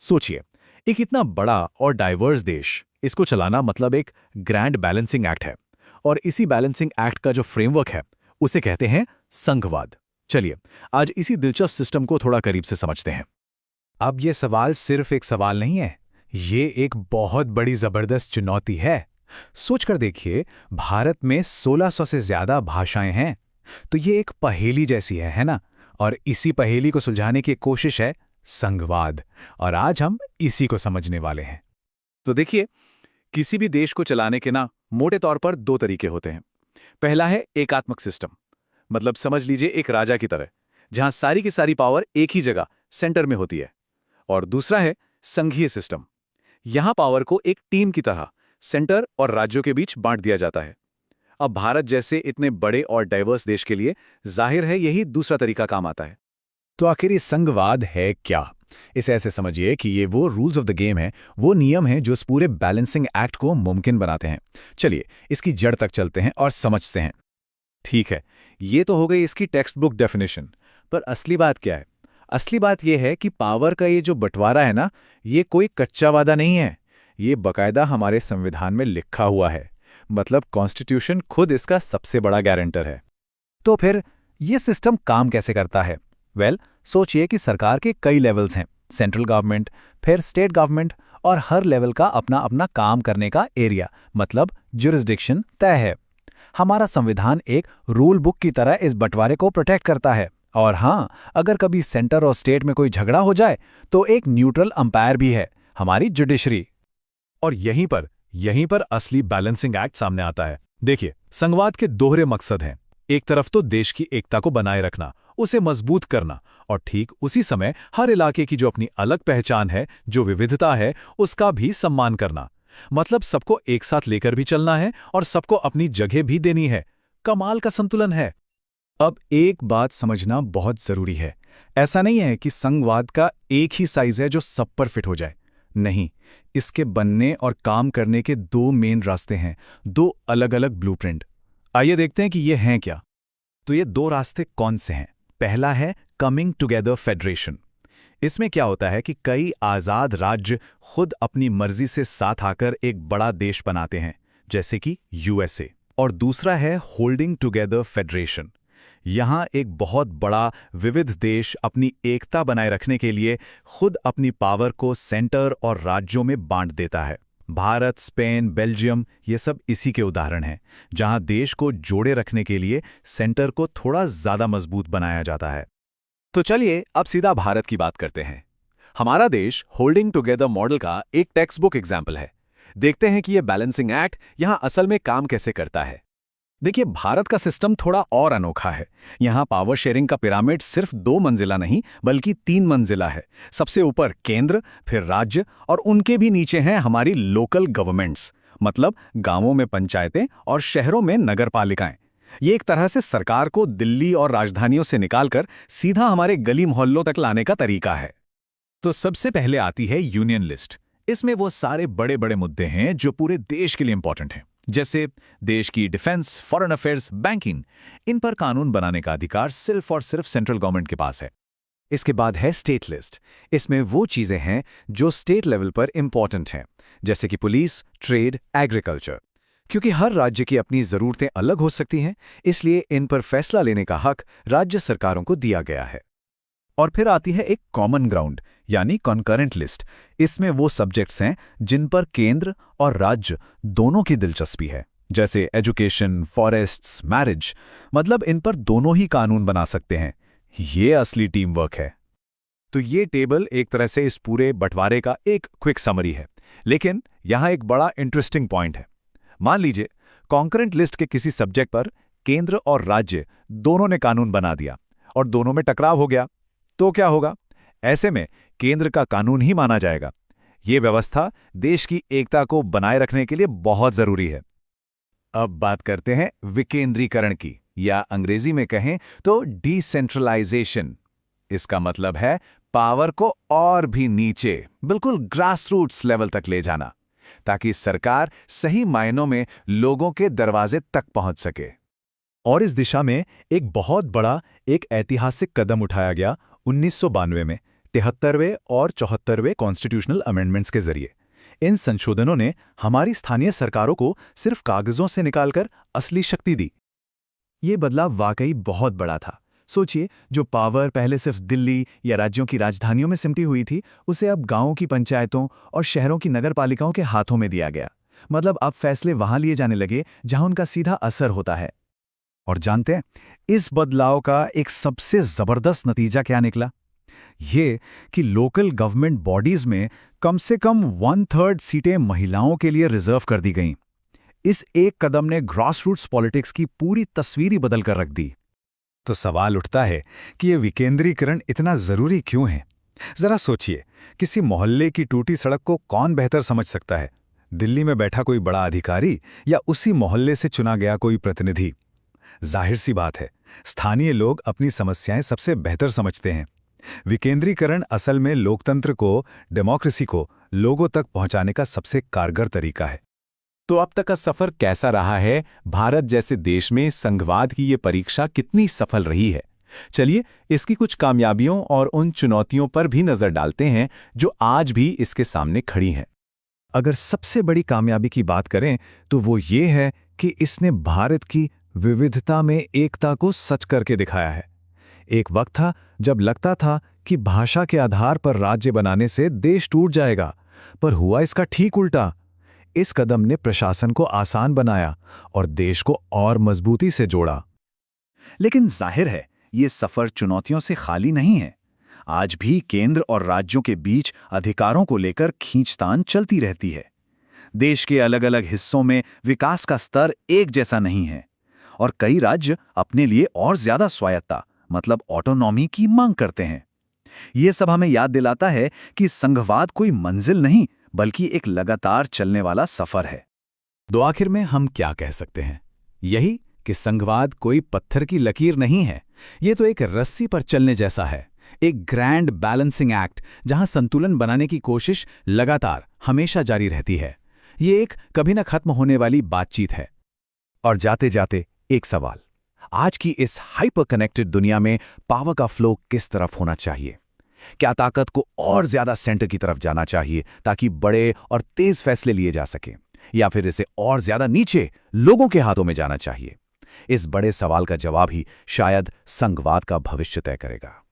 सोचिए, एक इतना बड़ा और डाइवर्स देश, इसको चलाना मतलब एक ग्रैंड बैलेंसिंग एक्ट है। और इसी बैलेंसिंग एक्ट का जो फ्रेमवर्क है, उसे कहते हैं संघवाद। चलिए, आज इसी दिलचस्प सिस्टम को थोड़ा करीब से समझते हैं। अब ये सवाल सिर्फ एक सवाल नहीं है, ये एक बहुत बड़ी जबरदस्त चुनौती है। सोचकर देखिए, भारत में 1600 से ज्यादा भाषाएं हैं, तो ये एक पहेली जैसी है ना? और इसी पहेली को सुलझाने की कोशिश है संघवाद, और आज हम इसी को समझने वाले हैं। तो देखिए, किसी भी देश को चलाने के ना मोटे तौर पर दो तरीके होते हैं। पहला है एकात्मक सिस्टम, मतलब समझ लीजिए एक राजा की तरह, जहां सारी की सारी पावर एक ही जगह सेंटर में होती है। और दूसरा है संघीय सिस्टम। यहां पावर को एक टीम की तरह सेंटर और राज्यों के बीच बांट दिया जाता है। अब भारत जैसे इतने बड़े और डाइवर्स देश के लिए जाहिर है यही दूसरा तरीका काम आता है। तो आखिर ये संघवाद है क्या? इसे ऐसे समझिए कि ये वो रूल्स ऑफ द गेम है, वो नियम हैं जो इस पूरे बैलेंसिंग एक्ट को मुमकिन बनाते हैं। चलिए, इसकी जड़ तक चलते हैं और समझते हैं। ठीक है, ये तो हो गई इसकी टेक्स्ट बुक डेफिनेशन, पर असली बात क्या है? असली बात यह है कि पावर का ये जो बंटवारा है ना, ये कोई कच्चा वादा नहीं है। ये बकायदा हमारे संविधान में लिखा हुआ है। मतलब कॉन्स्टिट्यूशन खुद इसका सबसे बड़ा गारंटर है। तो फिर ये सिस्टम काम कैसे करता है? सोचिए कि सरकार के कई लेवल्स हैं, सेंट्रल गवर्नमेंट, फिर स्टेट गवर्नमेंट, और हर लेवल का अपना अपना काम करने का एरिया, मतलब जुरिस्डिक्शन तय है। हमारा संविधान एक रूल बुक की तरह इस बंटवारे को प्रोटेक्ट करता है। और हाँ, अगर कभी सेंटर और स्टेट में कोई झगड़ा हो जाए तो एक न्यूट्रल अंपायर भी है, हमारी जुडिशरी। और यहीं पर असली बैलेंसिंग एक्ट सामने आता है। देखिए, संघवाद के दोहरे मकसद हैं। एक तरफ तो देश की एकता को बनाए रखना, उसे मजबूत करना, और ठीक उसी समय हर इलाके की जो अपनी अलग पहचान है, जो विविधता है, उसका भी सम्मान करना। मतलब सबको एक साथ लेकर भी चलना है और सबको अपनी जगह भी देनी है। कमाल का संतुलन है। अब एक बात समझना बहुत जरूरी है। ऐसा नहीं है कि संघवाद का एक ही साइज है जो सब पर फिट हो जाए। नहीं, इसके बनने और काम करने के दो मेन रास्ते हैं, दो अलग अलग ब्लूप्रिंट। आइए देखते हैं कि ये हैं क्या। तो ये दो रास्ते कौन से हैं? पहला है कमिंग टुगेदर फेडरेशन। इसमें क्या होता है कि कई आज़ाद राज्य खुद अपनी मर्जी से साथ आकर एक बड़ा देश बनाते हैं, जैसे कि यूएसए। और दूसरा है होल्डिंग टुगेदर फेडरेशन। यहाँ एक बहुत बड़ा विविध देश अपनी एकता बनाए रखने के लिए खुद अपनी पावर को सेंटर और राज्यों में बांट देता है। भारत, स्पेन, बेल्जियम, ये सब इसी के उदाहरण हैं, जहाँ देश को जोड़े रखने के लिए सेंटर को थोड़ा ज़्यादा मजबूत बनाया जाता है। तो चलिए अब सीधा भारत की बात करते हैं। हमारा देश होल्डिंग टुगेदर मॉडल का एक टेक्स्ट बुक एग्जाम्पल है। देखते हैं कि यह बैलेंसिंग एक्ट यहाँ असल में काम कैसे करता है। देखिए, भारत का सिस्टम थोड़ा और अनोखा है। यहाँ पावर शेयरिंग का पिरामिड सिर्फ 2 मंजिला नहीं बल्कि 3 मंजिला है। सबसे ऊपर केंद्र, फिर राज्य, और उनके भी नीचे हैं हमारी लोकल गवर्नमेंट्स, मतलब गांवों में पंचायतें और शहरों में नगर पालिकाएं। ये एक तरह से सरकार को दिल्ली और राजधानियों से निकालकर सीधा हमारे गली मोहल्लों तक लाने का तरीका है। तो सबसे पहले आती है यूनियन लिस्ट। इसमें वो सारे बड़े बड़े मुद्दे हैं जो पूरे देश के लिए इंपॉर्टेंट हैं, जैसे देश की डिफेंस, फॉरेन अफेयर्स, बैंकिंग। इन पर कानून बनाने का अधिकार सिर्फ और सिर्फ सेंट्रल गवर्नमेंट के पास है। इसके बाद है स्टेट लिस्ट। इसमें वो चीजें हैं जो स्टेट लेवल पर इंपॉर्टेंट हैं, जैसे कि पुलिस, ट्रेड, एग्रीकल्चर। क्योंकि हर राज्य की अपनी ज़रूरतें अलग हो सकती हैं, इसलिए इन पर फैसला लेने का हक राज्य सरकारों को दिया गया है। और फिर आती है एक कॉमन ग्राउंड, यानी कॉन्करेंट लिस्ट। इसमें वो सब्जेक्ट्स हैं जिन पर केंद्र और राज्य दोनों की दिलचस्पी है, जैसे एजुकेशन, फॉरेस्ट्स, मैरिज। मतलब इन पर दोनों ही कानून बना सकते हैं। ये असली टीम वर्क है। तो ये टेबल एक तरह से इस पूरे बंटवारे का एक क्विक समरी है। लेकिन यहाँ एक बड़ा इंटरेस्टिंग पॉइंट है। मान लीजिए कॉन्करेंट लिस्ट के किसी सब्जेक्ट पर केंद्र और राज्य दोनों ने कानून बना दिया और दोनों में टकराव हो गया, तो क्या होगा? ऐसे में केंद्र का कानून ही माना जाएगा। ये व्यवस्था देश की एकता को बनाए रखने के लिए बहुत जरूरी है। अब बात करते हैं विकेंद्रीकरण की, या अंग्रेजी में कहें तो डिसेंट्रलाइजेशन। इसका मतलब है पावर को और भी नीचे, बिल्कुल ग्रासरूट्स लेवल तक ले जाना, ताकि सरकार सही मायनों में लोगों के दरवाजे तक पहुंच सके। और इस दिशा में एक बहुत बड़ा, एक ऐतिहासिक कदम उठाया गया 1992 में, 73वें और 74वें कॉन्स्टिट्यूशनल अमेंडमेंट्स के जरिए। इन संशोधनों ने हमारी स्थानीय सरकारों को सिर्फ कागजों से निकालकर असली शक्ति दी। ये बदलाव वाकई बहुत बड़ा था। सोचिए, जो पावर पहले सिर्फ दिल्ली या राज्यों की राजधानियों में सिमटी हुई थी, उसे अब गांवों की पंचायतों और शहरों की नगरपालिकाओं के हाथों में दिया गया। मतलब अब फैसले वहां लिए जाने लगे जहां उनका सीधा असर होता है। और जानते हैं, इस बदलाव का एक सबसे जबरदस्त नतीजा क्या निकला? ये कि लोकल गवर्नमेंट बॉडीज में कम से कम 1/3 सीटें महिलाओं के लिए रिजर्व कर दी गईं। इस एक कदम ने ग्रासरूट्स पॉलिटिक्स की पूरी तस्वीर ही बदल कर रख दी। तो सवाल उठता है कि ये विकेंद्रीकरण इतना जरूरी क्यों है? जरा सोचिए, किसी मोहल्ले की टूटी सड़क को कौन बेहतर समझ सकता है, दिल्ली में बैठा कोई बड़ा अधिकारी या उसी मोहल्ले से चुना गया कोई प्रतिनिधि? जाहिर सी बात है, स्थानीय लोग अपनी समस्याएं सबसे बेहतर समझते हैं। विकेंद्रीकरण असल में लोकतंत्र को, डेमोक्रेसी को लोगों तक पहुंचाने का सबसे कारगर तरीका है। तो अब तक का सफर कैसा रहा है? भारत जैसे देश में संघवाद की ये परीक्षा कितनी सफल रही है? चलिए, इसकी कुछ कामयाबियों और उन चुनौतियों पर भी नजर डालते हैं जो आज भी इसके सामने खड़ी हैं। अगर सबसे बड़ी कामयाबी की बात करें तो वो ये है कि इसने भारत की विविधता में एकता को सच करके दिखाया है। एक वक्त था जब लगता था कि भाषा के आधार पर राज्य बनाने से देश टूट जाएगा, पर हुआ इसका ठीक उल्टा। इस कदम ने प्रशासन को आसान बनाया और देश को और मजबूती से जोड़ा। लेकिन जाहिर है, ये सफर चुनौतियों से खाली नहीं है। आज भी केंद्र और राज्यों के बीच अधिकारों को लेकर खींचतान चलती रहती है। देश के अलग अलग हिस्सों में विकास का स्तर एक जैसा नहीं है और कई राज्य अपने लिए और ज्यादा स्वायत्ता, मतलब ऑटोनॉमी की मांग करते हैं। ये सब हमें याद दिलाता है कि संघवाद कोई मंजिल नहीं, बल्कि एक लगातार चलने वाला सफर है। तो आखिर में हम क्या कह सकते हैं? यही कि संघवाद कोई पत्थर की लकीर नहीं है, ये तो एक रस्सी पर चलने जैसा है, एक ग्रैंड बैलेंसिंग एक्ट जहां संतुलन बनाने की कोशिश लगातार हमेशा जारी रहती है। ये एक कभी न खत्म होने वाली बातचीत है। और जाते जाते एक सवाल, आज की इस हाइपर कनेक्टेड दुनिया में पावर का फ्लो किस तरफ होना चाहिए? क्या ताकत को और ज्यादा सेंटर की तरफ जाना चाहिए ताकि बड़े और तेज फैसले लिए जा सकें, या फिर इसे और ज्यादा नीचे लोगों के हाथों में जाना चाहिए? इस बड़े सवाल का जवाब ही शायद संघवाद का भविष्य तय करेगा।